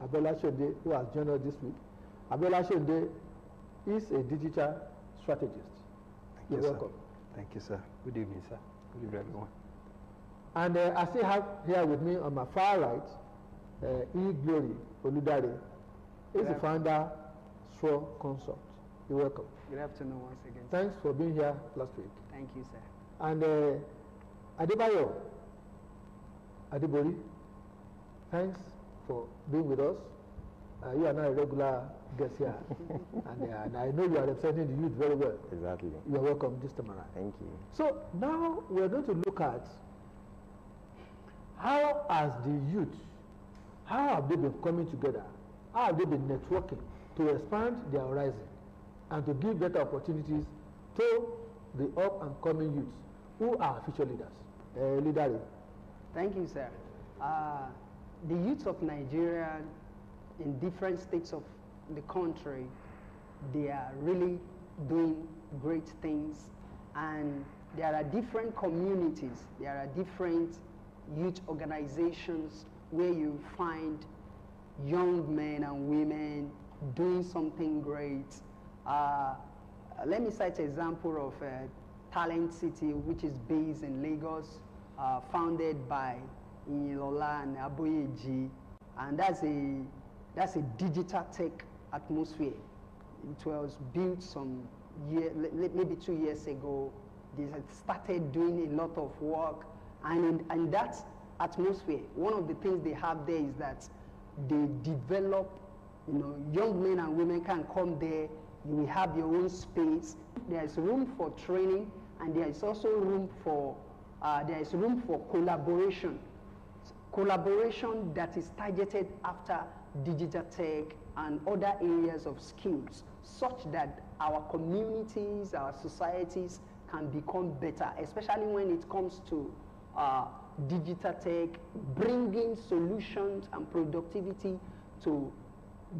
ABIOLA SHONDE, who has joined us this week. ABIOLA SHONDE is a digital strategist. You're welcome. Thank you, sir. Good evening, sir. Good evening, everyone. And I still have here with me on my far right, EDUWIN, OLUDARE. He's the founder, TRAW Consult. You're welcome. Good afternoon once again. Thanks for being here last week. Thank you, sir. And ADEBAYO, ADEBORI, thanks for being with us. You are now a regular guest here. and I know you are representing the youth very well. Exactly. You are welcome this time around. Thank you. So now we are going to look at how has the youth, how have they been coming together? How have they been networking to expand their horizon and to give better opportunities to the up and coming youths who are future leaders? Leader. Thank you, sir. The youth of Nigeria in different states of the country, they are really doing great things, and there are different communities, there are different youth organizations where you find young men and women doing something great. Let me cite an example of Talent City, which is based in Lagos, founded by Ilola and Aboyeji, and that's a digital tech atmosphere. It was built maybe 2 years ago. They had started doing a lot of work, and in that atmosphere, one of the things they have there is that they develop, young men and women can come there. You will have your own space. There is room for training, and there is also room for collaboration. Collaboration that is targeted after digital tech and other areas of skills, such that our communities, our societies can become better, especially when it comes to digital tech, bringing solutions and productivity to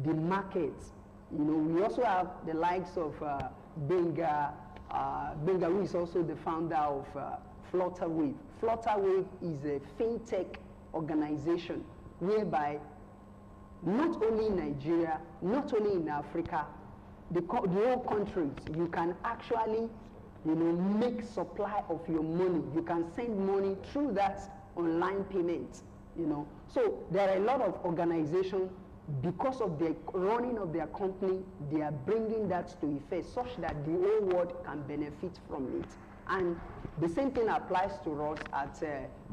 the markets. We also have the likes of Benga, who is also the founder of Flutterwave. Flutterwave is a fintech organization whereby not only in Nigeria, not only in Africa, the whole countries, you can actually make supply of your money. You can send money through that online payment. So there are a lot of organizations, because of the running of their company, they are bringing that to effect such that the whole world can benefit from it. And the same thing applies to us at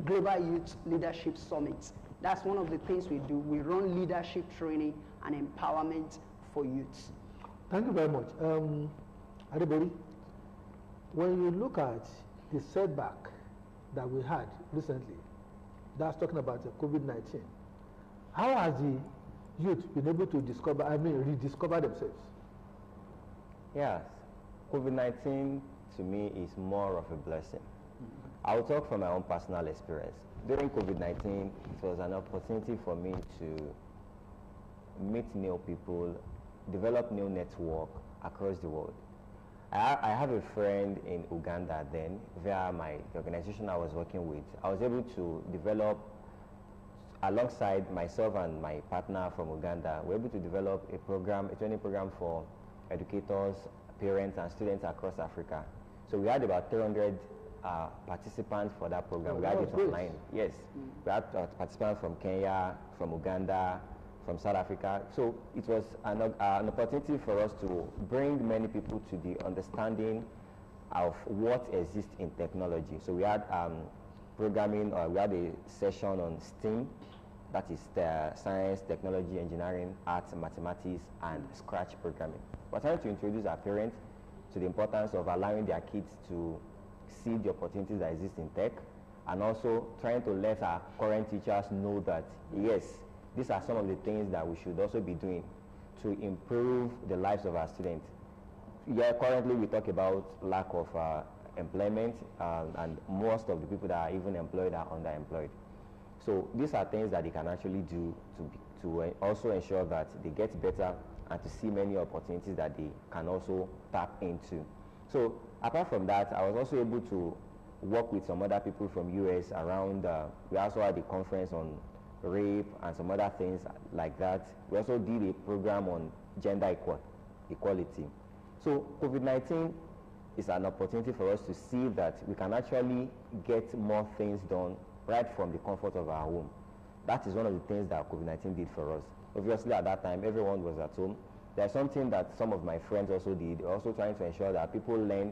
Global Youth Leadership Summit. That's one of the things we do. We run leadership training and empowerment for youths. Thank you very much. Adebori, when you look at the setback that we had recently, that's talking about COVID-19, how has the youth been able to rediscover themselves? Yes, COVID-19 to me is more of a blessing. I'll talk from my own personal experience. During COVID-19, it was an opportunity for me to meet new people, develop new network across the world. I have a friend in Uganda then, via the organization I was working with. I was able to develop, alongside myself and my partner from Uganda, we were able to develop a training program for educators, parents, and students across Africa. So we had about 300 participants for that program. We had it online. Yes. We had participants from Kenya, from Uganda, from South Africa. So it was an opportunity for us to bring many people to the understanding of what exists in technology. So we had programming, we had a session on STEAM, that is science, technology, engineering, arts, mathematics, and Scratch programming. We're trying to introduce our parents to the importance of allowing their kids to see the opportunities that exist in tech, and also trying to let our current teachers know that, yes, these are some of the things that we should also be doing to improve the lives of our students. Yeah, currently we talk about lack of employment, and most of the people that are even employed are underemployed. So these are things that they can actually do to also ensure that they get better and to see many opportunities that they can also tap into. So apart from that, I was also able to work with some other people from US around, we also had a conference on rape and some other things like that. We also did a program on gender equality. So COVID-19 is an opportunity for us to see that we can actually get more things done right from the comfort of our home. That is one of the things that COVID-19 did for us. Obviously, at that time, everyone was at home. There's something that some of my friends also did, also trying to ensure that people learn,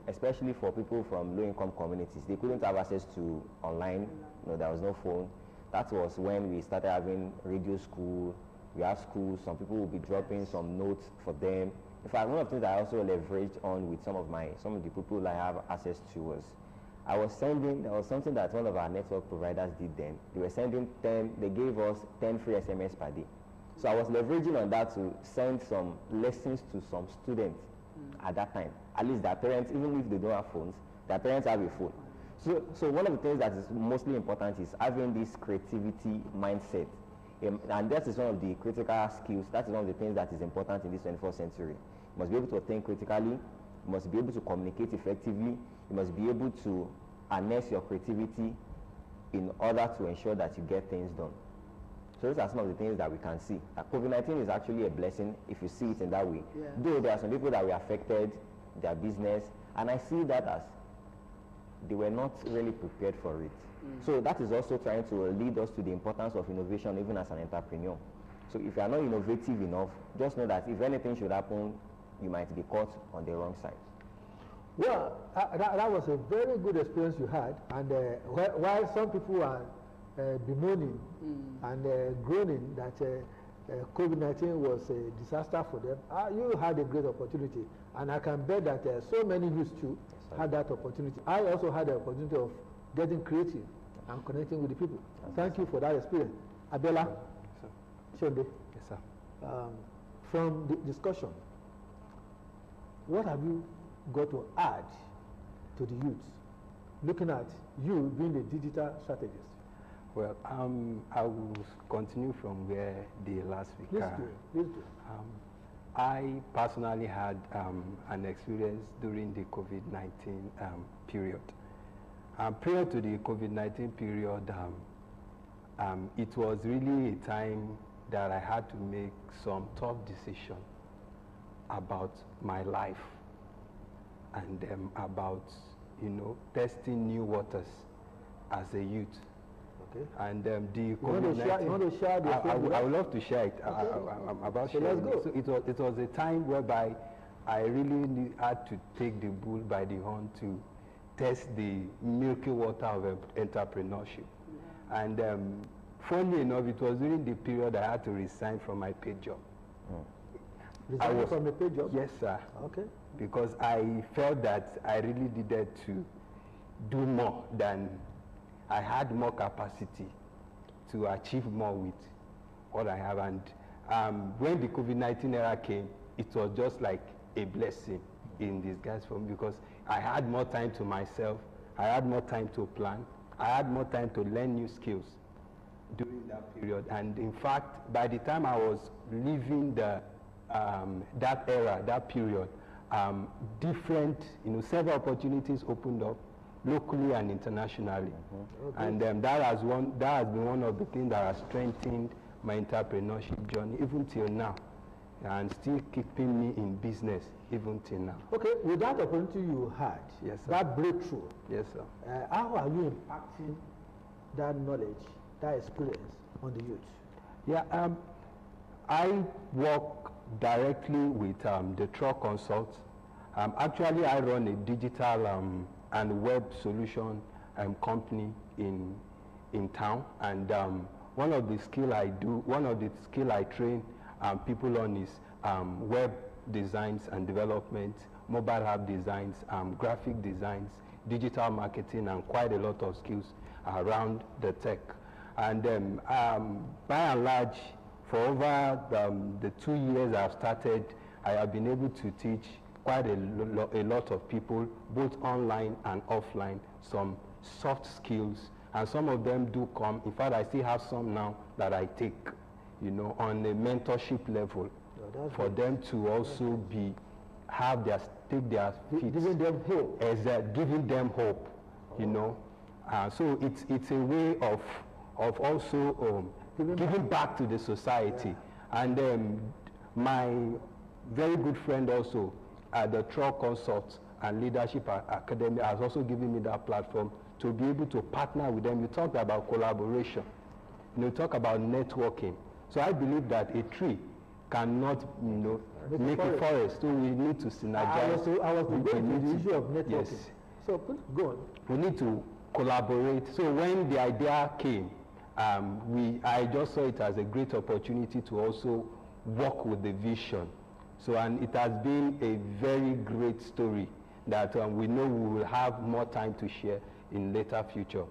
especially for people from low-income communities. They couldn't have access to online, there was no phone. That was when we started having radio school. We have schools, some people will be dropping some notes for them. In fact, one of the things I also leveraged on with some of the people I have access to was, there was something that one of our network providers did then. They were sending they gave us 10 free SMS per day. So I was leveraging on that to send some lessons to some students at that time. At least their parents, even if they don't have phones, their parents have a phone. So one of the things that is mostly important is having this creativity mindset. And that is one of the critical skills. That is one of the things that is important in this 21st century. You must be able to think critically. You must be able to communicate effectively. You must be able to harness your creativity in order to ensure that you get things done. So those are some of the things that we can see. COVID-19 is actually a blessing if you see it in that way. Yeah. Though there are some people that were affected, their business, and I see that as they were not really prepared for it. So that is also trying to lead us to the importance of innovation even as an entrepreneur. So if you are not innovative enough, just know that if anything should happen, you might be caught on the wrong side. Well, that was a very good experience you had, and while some people are bemoaning and groaning that COVID-19 was a disaster for them, you had a great opportunity, and I can bet that so many youths too had that opportunity. I also had the opportunity of getting creative and connecting with the people. Thank you for that experience. Abiola, Shonde. Yes, sir. From the discussion, what have you got to add to the youth, looking at you being the digital strategist? Well, I will continue from where the last speaker. Please do. I personally had an experience during the COVID-19 period. Prior to the COVID-19 period, it was really a time that I had to make some tough decisions about my life and about, testing new waters as a youth. Okay. And the COVID-19. You want to share the I would love to share it. Okay. I'm about so sharing. Let's go. So it was a time whereby I really had to take the bull by the horn to test the milky water of entrepreneurship. Yeah. And funnily enough, it was during the period I had to resign from my paid job. Resign from a paid job? Yes, sir. Okay. Because I felt that I really needed to do more than I had more capacity to achieve more with what I have. And when the COVID-19 era came, it was just like a blessing in disguise for me, because I had more time to myself, I had more time to plan, I had more time to learn new skills during that period. And in fact, by the time I was leaving that era, that period, different, several opportunities opened up locally and internationally. Okay. And that has been one of the things that has strengthened my entrepreneurship journey even till now, and still keeping me in business even till now. Okay, with that opportunity you had, yes, sir, that breakthrough, yes, sir, how are you impacting that knowledge, that experience on the youth? Yeah, I work directly with the TRAW Consult. Actually, I run a digital and web solution company in town, and one of the skill I train people on is web designs and development, mobile app designs, graphic designs, digital marketing, and quite a lot of skills around the tech. And by and large, for over the 2 years I've started, I have been able to teach quite a lot of people, both online and offline, some soft skills, and some of them do come. In fact, I still have some now that I take, on a mentorship level, for them to also take their feet. Giving them hope. Giving them hope, So it's a way of of also giving back to the society. Yeah. And my very good friend also at the TRAW Consult and Leadership Academy has also given me that platform to be able to partner with them. You talked about collaboration, you talk about networking. So I believe that a tree cannot, make a forest. So we need to synergize. I was going to the issue of networking. Yes. So go on. We need to collaborate. So when the idea came, I just saw it as a great opportunity to also work with the vision. So, and it has been a very great story that we know we will have more time to share in later future.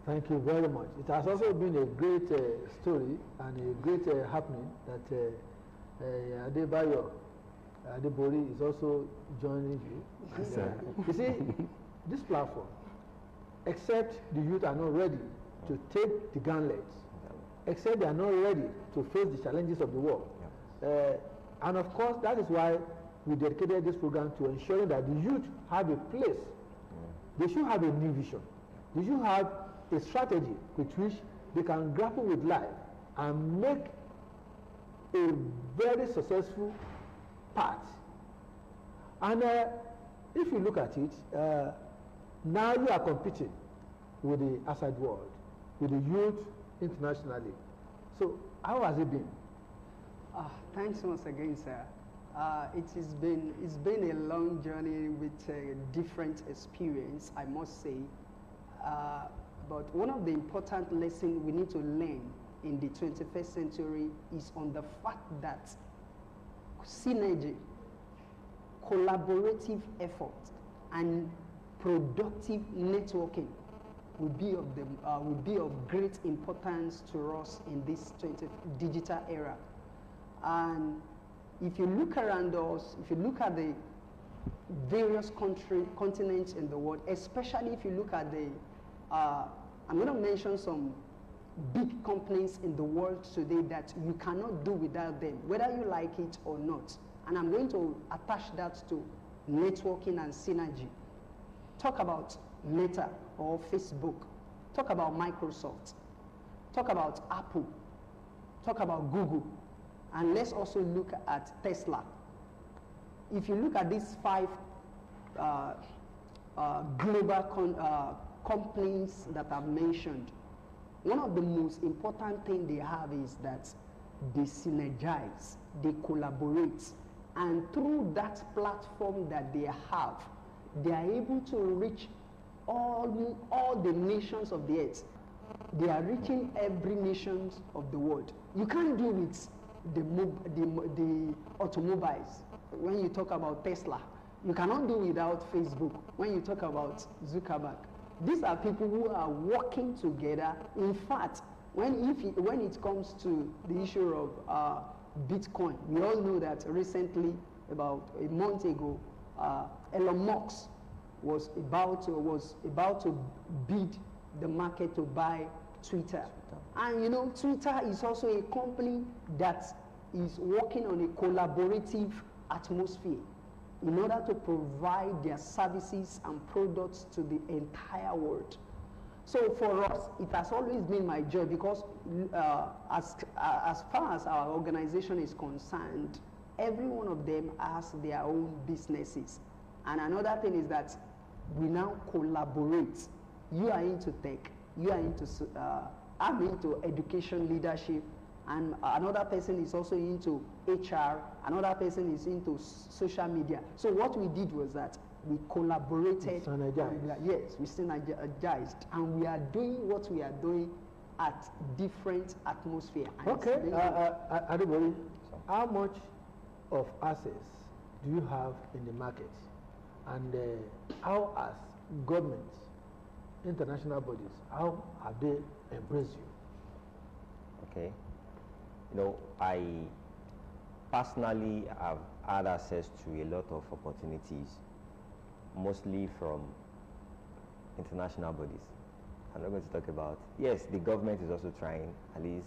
Thank you very much. It has also been a great story and a great happening that ADEBAYO, ADEBORI is also joining you. Yes, you see, this platform, except the youth are not ready to take the gauntlets, except they are not ready to face the challenges of the world. And of course, that is why we dedicated this program to ensuring that the youth have a place. They should have a new vision. They should have a strategy with which they can grapple with life and make a very successful path. And if you look at it, now you are competing with the outside world, with the youth internationally. So how has it been? Thanks once again, sir. It's been a long journey with different experience, I must say. But one of the important lessons we need to learn in the 21st century is on the fact that synergy, collaborative effort, and productive networking will be of great importance to us in this digital era. And if you look around us, if you look at the various continents in the world, especially if you look at the, I'm going to mention some big companies in the world today that you cannot do without them, whether you like it or not. And I'm going to attach that to networking and synergy. Talk about Meta or Facebook. Talk about Microsoft. Talk about Apple. Talk about Google. And let's also look at Tesla. If you look at these 5 global companies that I've mentioned, one of the most important things they have is that they synergize, they collaborate, and through that platform that they have, they are able to reach all the nations of the earth. They are reaching every nation of the world. You can't do it the automobiles. When you talk about Tesla, you cannot do without Facebook. When you talk about Zuckerberg, these are people who are working together. In fact, when it comes to the issue of Bitcoin, we all know that recently, about a month ago, Elon Musk was about to bid the market to buy Twitter. And you know, Twitter is also a company that is working on a collaborative atmosphere in order to provide their services and products to the entire world. So for us, it has always been my joy, because as far as our organization is concerned, every one of them has their own businesses. And another thing is that we now collaborate. You are into tech, you are into I'm into education leadership, and another person is also into HR, another person is into social media. So what we did was that we collaborated. Yes, we synergized, and we are doing what we are doing at different atmosphere. Okay, Adebori, how much of assets do you have in the market, and how has government, international bodies, how have they embraced you? Okay, you know, I personally have had access to a lot of opportunities, mostly from international bodies. I'm not going to talk about, yes, the government is also trying, at least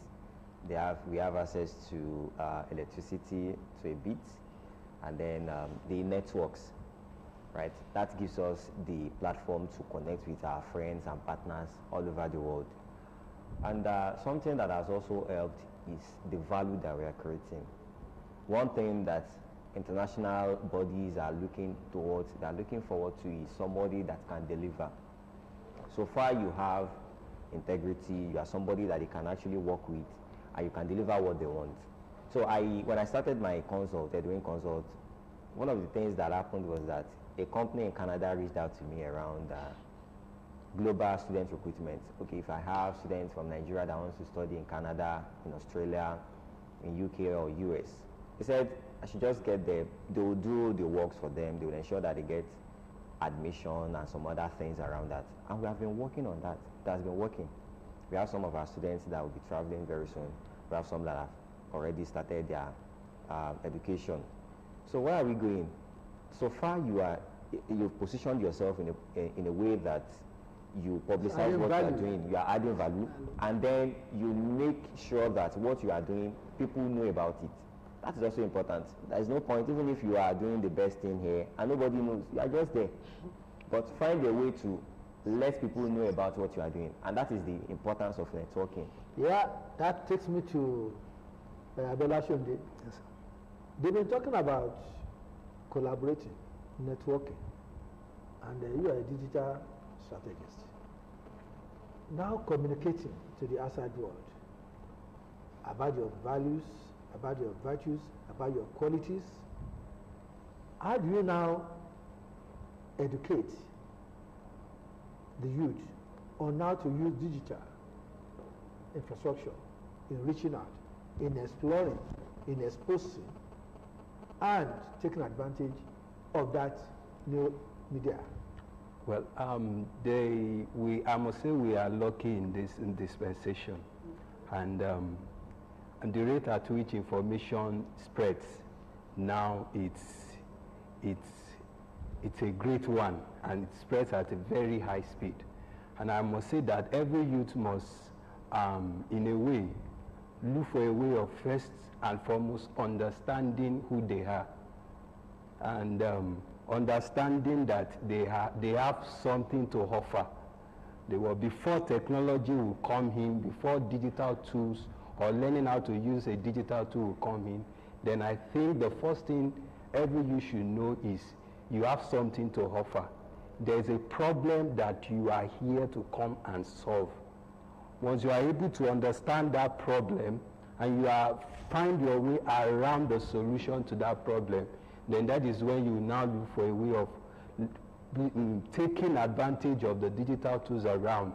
we have access to electricity to a bit, and then the networks, right? That gives us the platform to connect with our friends and partners all over the world. And something that has also helped is the value that we are creating. One thing that international bodies are looking towards, they are looking forward to, is somebody that can deliver. So far you have integrity, you are somebody that they can actually work with, and you can deliver what they want. So when I started my consult, EDUWIN consult, one of the things that happened was that a company in Canada reached out to me around global student recruitment. Okay, if I have students from Nigeria that wants to study in Canada, in Australia, in UK or US, he said I should just get there. They will do the works for them. They will ensure that they get admission and some other things around that. And we have been working on that. It has been working. We have some of our students that will be traveling very soon. We have some that have already started their education. So where are we going? So far you've positioned yourself in a way that you publicize what you are doing, you are adding value, and then you make sure that what you are doing, people know about it. That is also important. There is no point, even if you are doing the best thing here and nobody knows, you are just there. But find a way to let people know about what you are doing, and that is the importance of networking. Yeah, that takes me to ABIOLA, SHONDE. Yes, sir. They've been talking about collaborating, networking, and you are a digital strategist. Now communicating to the outside world about your values, about your virtues, about your qualities. How do you now educate the youth on how to use digital infrastructure in reaching out, in exploring, in exposing, and taking advantage of that new media? Well, I must say we are lucky in this dispensation, and the rate at which information spreads now, it's a great one, and it spreads at a very high speed. And I must say that every youth must, in a way, look for a way of first and foremost understanding who they are, and understanding that they have something to offer. Before technology will come in, before digital tools or learning how to use a digital tool will come in, then I think the first thing every youth should know is you have something to offer. There's a problem that you are here to come and solve. Once you are able to understand that problem and you find your way around the solution to that problem, then that is when you now look for a way of taking advantage of the digital tools around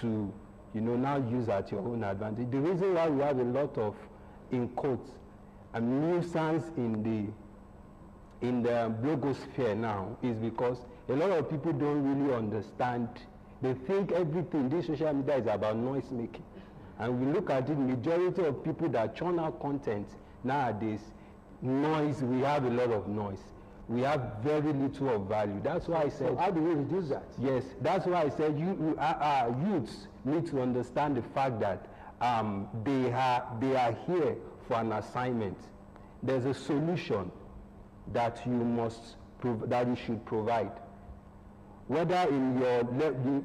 to, now use at your own advantage. The reason why we have a lot of, in quotes, nuisance in the blogosphere now is because a lot of people don't really understand. They think everything, this social media is about noise making. And we look at it, majority of people that churn out content nowadays, noise, we have a lot of noise. We have very little of value. That's why I said... So how do we reduce that? Yes, that's why I said youths need to understand the fact that they are here for an assignment. There's a solution that you should provide. Whether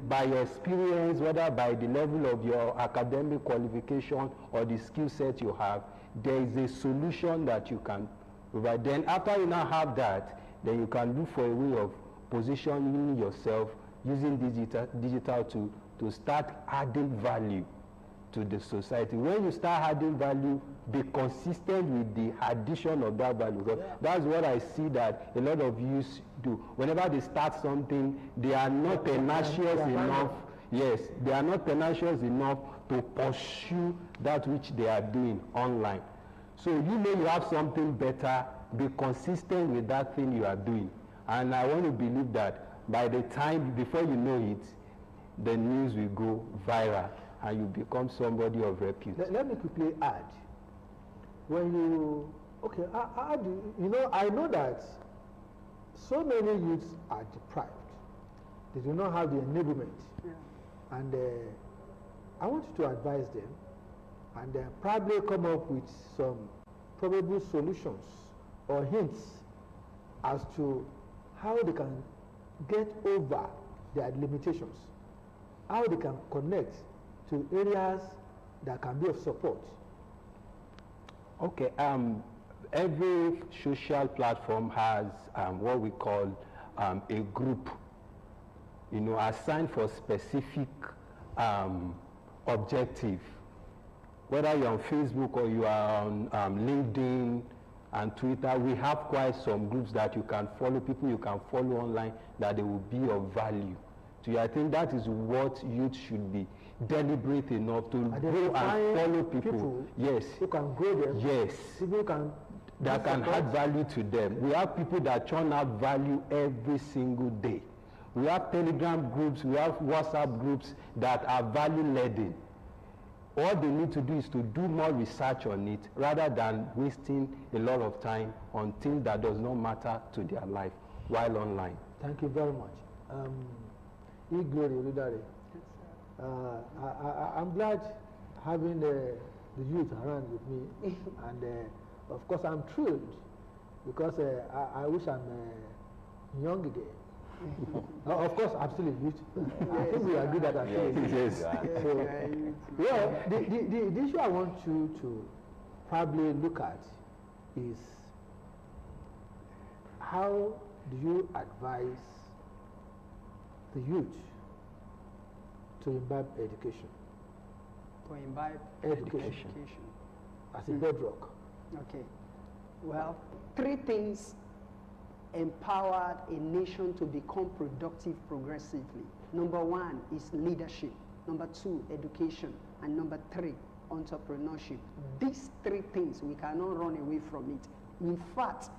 by your experience, whether by the level of your academic qualification or the skill set you have, there is a solution that you can provide. Then after you now have that, then you can look for a way of positioning yourself using digital to start adding value to the society. When you start adding value, be consistent with the addition of that value. Because that's what I see that a lot of youth do. Whenever they start something, they are not tenacious enough. Yes, they are not tenacious enough to pursue that which they are doing online. So you know you have something better, be consistent with that thing you are doing. And I want to believe that by the time, before you know it, the news will go viral and you become somebody of repute. Let me quickly add. When you, okay, I know that so many youths are deprived. They do not have the enablement. Yeah. And I want you to advise them and probably come up with some probable solutions or hints as to how they can get over their limitations, how they can connect to areas that can be of support? Okay, every social platform has what we call a group, you know, assigned for specific objective. Whether you're on Facebook or you are on LinkedIn and Twitter, we have quite some groups that you can follow, people you can follow online, that they will be of value to you. I think that is what youth should be deliberate enough to go and follow people. Yes. Who can grow them. Yes. People can that can add value to them. We have people that churn out value every single day. We have Telegram groups, we have WhatsApp groups that are value-laden. All they need to do is to do more research on it rather than wasting a lot of time on things that does not matter to their life while online. Thank you very much. OLUDARE. I'm glad having the youth around with me, and of course I'm thrilled because I wish I'm young again. Of course, I'm still a youth. I think we agree that I'm still a youth. Yes. So, well, the issue I want you to probably look at is how do you advise the youth to imbibe education? To imbibe education as a bedrock. Okay. Well, 3 things empowered a nation to become productive progressively. Number 1 is leadership. Number 2, education. And number 3, entrepreneurship. These 3 things, we cannot run away from it. In fact,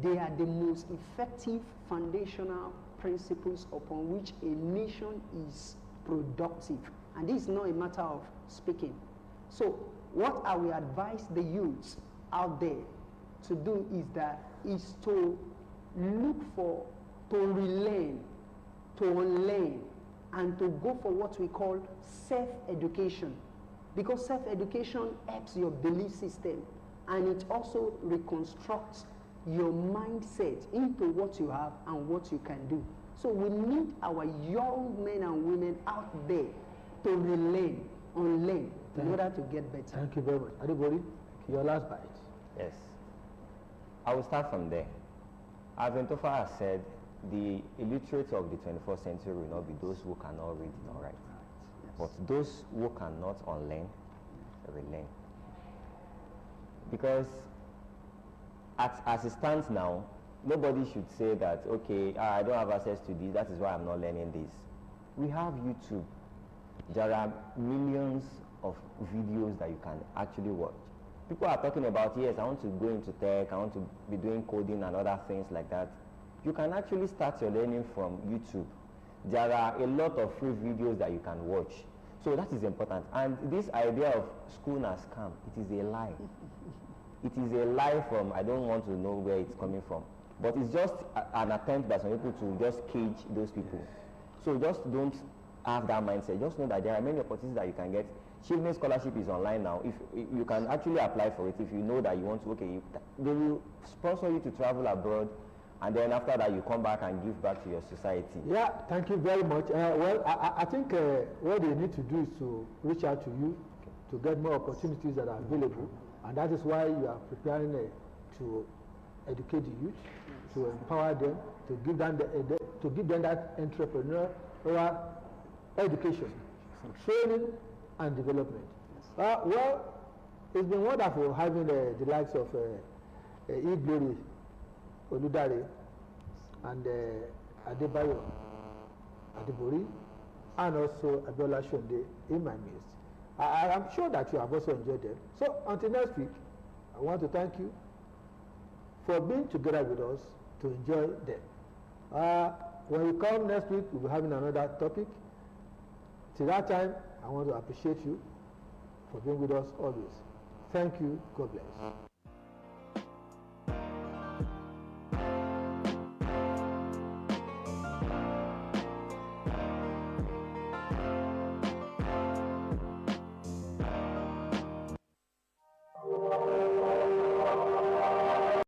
they are the most effective foundational principles upon which a nation is productive. And this is not a matter of speaking. So what I will advise the youths out there to do is to look for, to relearn, to unlearn, and to go for what we call self-education. Because self-education helps your belief system, and it also reconstructs your mindset into what you have and what you can do. So we need our young men and women out there to relearn, unlearn, in order to get better. Thank you very much. ADEBORI, your last bite. Yes. I will start from there. As Ntofa has said, the illiterate of the 21st century will not be those who cannot read nor write, Yes. but those who cannot unlearn, relearn. Because as it stands now, nobody should say that, okay, I don't have access to this, that is why I'm not learning this. We have YouTube. There are millions of videos that you can actually watch. People are talking about, yes, I want to go into tech, I want to be doing coding and other things like that. You can actually start your learning from YouTube. There are a lot of free videos that you can watch. So that is important. And this idea of school as scam, it is a lie. It is a lie from, I don't want to know where it's coming from. But it's just an attempt by some people to just cage those people. So just don't have that mindset. Just know that there are many opportunities that you can get. Achievement Scholarship is online now. If you can actually apply for it, if you know that you want to, okay, they will sponsor you to travel abroad, and then after that you come back and give back to your society. Yeah, thank you very much. Well, I think what they need to do is to reach out to you to get more opportunities that are available, and that is why you are preparing to educate the youth, to empower them, to give them that entrepreneurial education, training, and development. Well, it's been wonderful having the likes of EDUWIN, OLUDARE, and ADEBAYO, ADEBORI, and also ABIOLA, SHONDE in my midst. I am sure that you have also enjoyed them. So until next week, I want to thank you for being together with us to enjoy them. When we come next week, we'll be having another topic. Till that time, I want to appreciate you for being with us always. Thank you. God bless.